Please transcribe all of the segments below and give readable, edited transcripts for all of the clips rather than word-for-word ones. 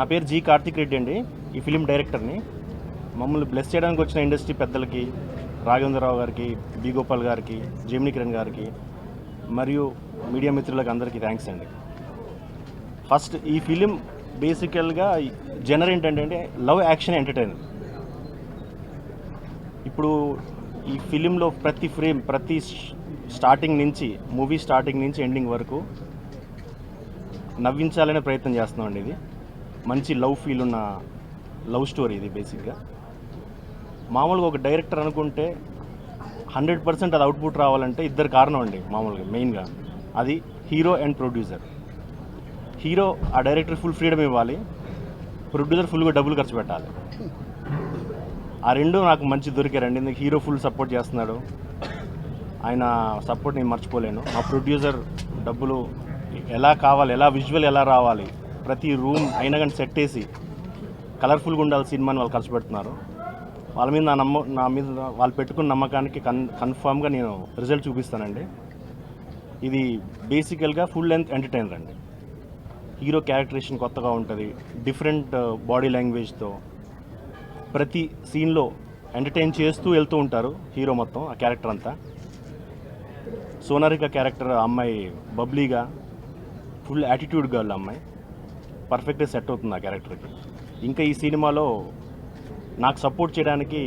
పేరు జి కార్తిక్ రెడ్డి అండి. ఈ ఫిలిం డైరెక్టర్ని. మమ్మల్ని బ్లెస్ చేయడానికి వచ్చిన ఇండస్ట్రీ పెద్దలకి, రాఘవేంద్రరావు గారికి, బి గోపాల్ గారికి, జెమిని కిరణ్ గారికి మరియు మీడియా మిత్రులకు అందరికీ థ్యాంక్స్ అండి. ఫస్ట్ ఈ ఫిలిం బేసికల్గా జనర్ ఏంటంటే లవ్ యాక్షన్ ఎంటర్టైనర్. ఇప్పుడు ఈ ఫిలింలో ప్రతి ఫ్రేమ్, ప్రతి స్టార్టింగ్ నుంచి, మూవీ స్టార్టింగ్ నుంచి ఎండింగ్ వరకు నవ్వించాలనే ప్రయత్నం చేస్తున్నాం అండి. ఇది మంచి లవ్ ఫీల్ ఉన్న లవ్ స్టోరీ. ఇది బేసిక్గా మామూలుగా ఒక డైరెక్టర్ అనుకుంటే 100% అది అవుట్పుట్ రావాలంటే ఇద్దరు కారణం అండి. మామూలుగా మెయిన్గా అది హీరో అండ్ ప్రొడ్యూసర్. హీరో ఆ డైరెక్టర్ ఫుల్ ఫ్రీడమ్ ఇవ్వాలి, ప్రొడ్యూసర్ ఫుల్గా డబ్బులు ఖర్చు పెట్టాలి. ఆ రెండు నాకు మంచి దొరికారండి. ఎందుకు హీరో ఫుల్ సపోర్ట్ చేస్తున్నాడు, ఆయన సపోర్ట్ నేను మర్చిపోలేను. మా ప్రొడ్యూసర్ డబ్బులు ఎలా కావాలి, ఎలా విజువల్ ఎలా రావాలి, ప్రతి రూమ్ అయినా కానీ సెట్ వేసి కలర్ఫుల్గా ఉండాలి సినిమాని వాళ్ళు ఖర్చు పెడుతున్నారు. వాళ్ళ మీద నా మీద వాళ్ళు పెట్టుకున్న నమ్మకానికి కన్ఫామ్గా నేను రిజల్ట్ చూపిస్తానండి. ఇది బేసికల్గా ఫుల్ లెంత్ ఎంటర్టైనర్ అండి. హీరో క్యారెక్టరేషన్ కొత్తగా ఉంటుంది, డిఫరెంట్ బాడీ లాంగ్వేజ్తో ప్రతి సీన్లో ఎంటర్టైన్ చేస్తూ వెళ్తూ ఉంటారు హీరో మొత్తం. ఆ క్యారెక్టర్ అంతా సోనారిక క్యారెక్టర్, అమ్మాయి బబ్లీగా ఫుల్ యాటిట్యూడ్ గర్ల్ అమ్మాయి, పర్ఫెక్ట్గా సెట్ అవుతుంది ఆ క్యారెక్టర్కి. ఇంకా ఈ సినిమాలో నాకు సపోర్ట్ చేయడానికి,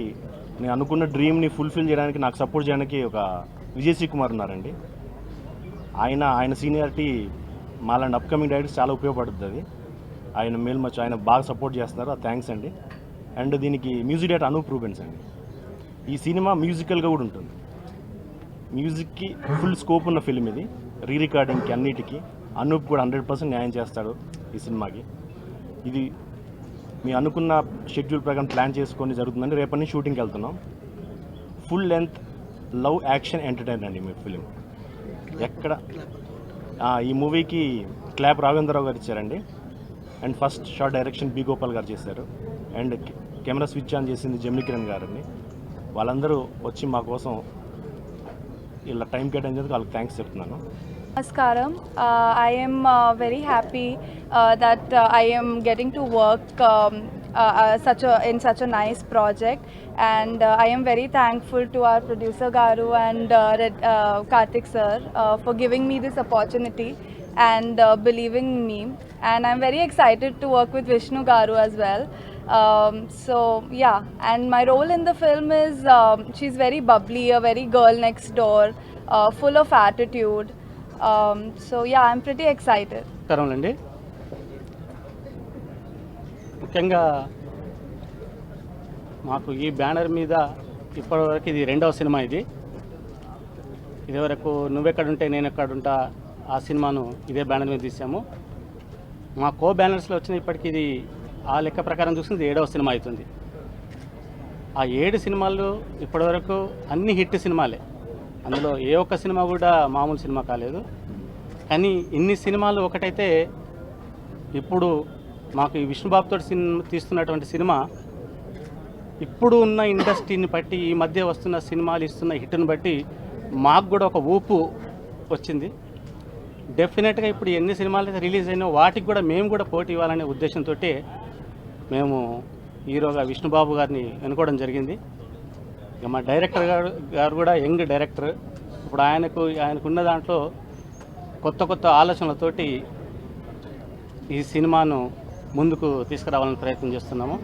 నేను అనుకున్న డ్రీమ్ని ఫుల్ఫిల్ చేయడానికి నాకు సపోర్ట్ చేయడానికి ఒక విజయ్ సి కుమార్ ఉన్నారండి. ఆయన సీనియారిటీ మాలాంటి అప్కమింగ్ డైరెక్టర్స్ చాలా ఉపయోగపడుతుంది. అది ఆయన మేల్మచ్చు, ఆయన బాగా సపోర్ట్ చేస్తున్నారు. థ్యాంక్స్ అండి. అండ్ దీనికి మ్యూజిక్ డైరెక్టర్ అనూప్ రూబెన్స్ అండి. ఈ సినిమా మ్యూజికల్గా కూడా ఉంటుంది. మ్యూజిక్కి ఫుల్ స్కోప్ ఉన్న ఫిలిం ఇది. రీ రికార్డింగ్కి అన్నిటికీ అనూప్ కూడా 100% న్యాయం చేస్తాడు ఈ సినిమాకి. ఇది మీ అనుకున్న షెడ్యూల్ ప్రకారం ప్లాన్ చేసుకొని జరుగుతుందండి. రేపటి నుంచి షూటింగ్కి వెళ్తున్నాం. Full length love action entertainer అండి మీ ఫిలిం. ఎక్కడ ఈ మూవీకి క్లాప్ రాఘవేంద్రరావు గారు ఇచ్చారండి. And first short direction B Gopal గారు చేశారు. అండ్ కెమెరా స్విచ్ ఆన్ చేసింది జెమిని కిరణ్ గారండి. వాళ్ళందరూ వచ్చి మా కోసం ఇలా టైం కేటాయించేందుకు వాళ్ళకి థ్యాంక్స్ చెప్తున్నాను. Namaskaram. I am very happy that I am getting to work in such a nice project, and I am very thankful to our producer Garu and Karthik sir for giving me this opportunity and believing in me. And I'm very excited to work with Vishnu Garu as well. So yeah, and my role in the film is she's very bubbly, a very girl next door, full of attitude. So yeah, I'm pretty excited. అండి, ముఖ్యంగా మాకు ఈ banner మీద ఇప్పటివరకు ఇది 2వ cinema. ఇదివరకు నువ్వెక్కడుంటే నేను ఎక్కడుంటా ఆ సినిమాను ఇదే బ్యానర్ మీద తీసాము. మా కో బ్యానర్స్లో వచ్చిన ఇప్పటికి ఇది ఆ లెక్క ప్రకారం చూసింది 7వ సినిమా అవుతుంది. ఆ 7 సినిమాలు ఇప్పటివరకు అన్ని హిట్ సినిమాలే. అందులో ఏ ఒక్క సినిమా కూడా మామూలు సినిమా కాలేదు. కానీ ఇన్ని సినిమాలు ఒకటైతే ఇప్పుడు మాకు ఈ విష్ణుబాబుతో తీస్తున్నటువంటి సినిమా ఇప్పుడు ఉన్న ఇండస్ట్రీని బట్టి, ఈ మధ్య వస్తున్న సినిమాలు ఇస్తున్న హిట్ని బట్టి మాకు కూడా ఒక ఊపు వచ్చింది. డెఫినెట్గా ఇప్పుడు ఎన్ని సినిమాలు అయితే రిలీజ్ అయినా వాటికి కూడా మేము కూడా పోటీ ఇవ్వాలనే ఉద్దేశంతో మేము హీరోగా విష్ణుబాబు గారిని ఎన్నుకోవడం జరిగింది. ఇక మా డైరెక్టర్ గారు కూడా యంగ్ డైరెక్టర్. ఇప్పుడు ఆయనకున్న దాంట్లో కొత్త ఆలోచనలతోటి ఈ సినిమాను ముందుకు తీసుకురావాలని ప్రయత్నం చేస్తున్నాము.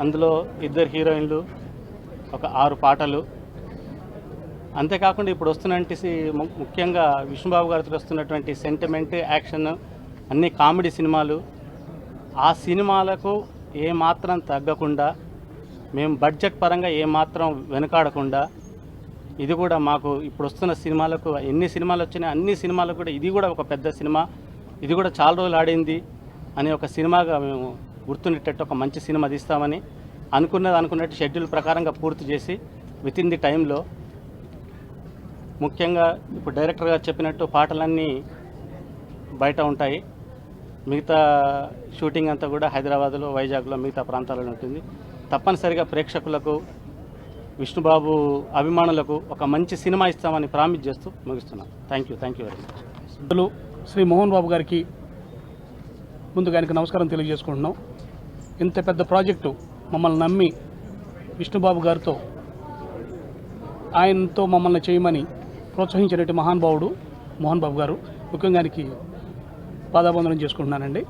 అందులో 2 హీరోయిన్లు, ఒక 6 పాటలు, అంతేకాకుండా ఇప్పుడు వస్తున్నటువంటి ముఖ్యంగా విష్ణుబాబు గారితో వస్తున్నటువంటి సెంటిమెంట్, యాక్షన్ అన్ని కామెడీ సినిమాలు. ఆ సినిమాలకు ఏమాత్రం తగ్గకుండా, మేము బడ్జెట్ పరంగా ఏమాత్రం వెనుకాడకుండా, ఇది కూడా మాకు ఇప్పుడు వస్తున్న సినిమాలకు ఎన్ని సినిమాలు వచ్చినాయి అన్ని సినిమాలకు కూడా ఇది కూడా ఒక పెద్ద సినిమా, ఇది కూడా చాలా రోజులు ఆడింది అనే ఒక సినిమాగా మేము గుర్తుండేటట్టు ఒక మంచి సినిమా తీస్తామని అనుకున్నట్టు షెడ్యూల్ ప్రకారంగా పూర్తి చేసి వితిన్ ది టైంలో, ముఖ్యంగా ఇప్పుడు డైరెక్టర్ గారు చెప్పినట్టు పాటలన్నీ బయట ఉంటాయి. మిగతా షూటింగ్ అంతా కూడా హైదరాబాద్లో, వైజాగ్లో, మిగతా ప్రాంతాలలో ఉంటుంది. తప్పనిసరిగా ప్రేక్షకులకు, విష్ణుబాబు అభిమానులకు ఒక మంచి సినిమా ఇస్తామని ప్రామిస్ చేస్తూ ముగిస్తున్నాను. Thank you very much. Shri Mohan Babu గారికి ముందుగా ఆయనకు నమస్కారం తెలియజేసుకుంటున్నాం. ఇంత పెద్ద ప్రాజెక్టు మమ్మల్ని నమ్మి విష్ణుబాబు గారితో ఆయనతో మమ్మల్ని చేయమని ప్రోత్సహించినట్టు మహానుభావుడు మోహన్ బాబు గారు, ముఖ్యంగా ఆయనకి పాదాబంధనం చేసుకుంటున్నానండి.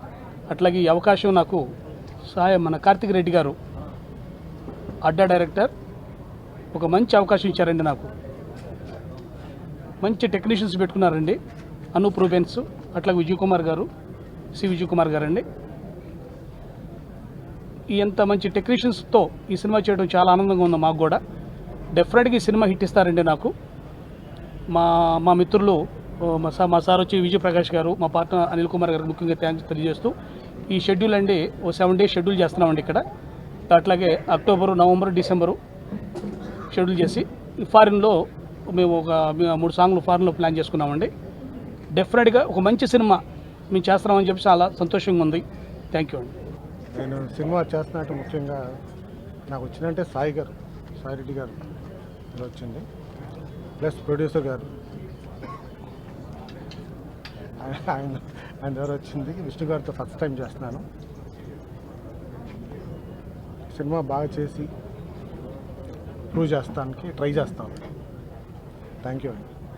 అట్లాగే ఈ అవకాశం నాకు మన కార్తిక్ రెడ్డి గారు అడ్డా డైరెక్టర్ ఒక మంచి అవకాశం ఇచ్చారండి. నాకు మంచి టెక్నీషియన్స్ పెట్టుకున్నారండి. అనూప్ రూబెన్స్, అట్లాగే విజయ్ కుమార్ గారు, విజయ్ కుమార్ గారు అండి. ఈ ఎంత మంచి టెక్నీషియన్స్తో ఈ సినిమా చేయడం చాలా ఆనందంగా ఉంది మాకు కూడా. డెఫినెట్గా ఈ సినిమా హిట్ ఇస్తారండి. నాకు మా మిత్రులు మా సార్ వచ్చి విజయ్ ప్రకాష్ గారు, మా పార్ట్నర్ అనిల్ కుమార్ గారికి ముఖ్యంగా థ్యాంక్స్ తెలియజేస్తూ, ఈ షెడ్యూల్ అండి ఓ 7 days షెడ్యూల్ చేస్తున్నామండి ఇక్కడ. అట్లాగే అక్టోబరు, నవంబరు, డిసెంబరు షెడ్యూల్ చేసి ఫారిన్లో మేము ఒక 3 సాంగ్లు ఫారిన్లో ప్లాన్ చేసుకున్నామండి. డెఫినెట్గా ఒక మంచి సినిమా మేము చేస్తున్నామని చెప్పి చాలా సంతోషంగా ఉంది. థ్యాంక్ యూ అండి. నేను సినిమా చేస్తున్నట్టు ముఖ్యంగా నాకు వచ్చిందంటే సాయి రెడ్డి గారు వచ్చింది, ప్లస్ ప్రొడ్యూసర్ గారు ఆయన ద్వారా వచ్చింది. విష్ణు గారితో ఫస్ట్ టైం చేస్తున్నాను. సినిమా బాగా చేసి ప్రూవ్ చేస్తానికి ట్రై చేస్తాను. థ్యాంక్ యూ అండి.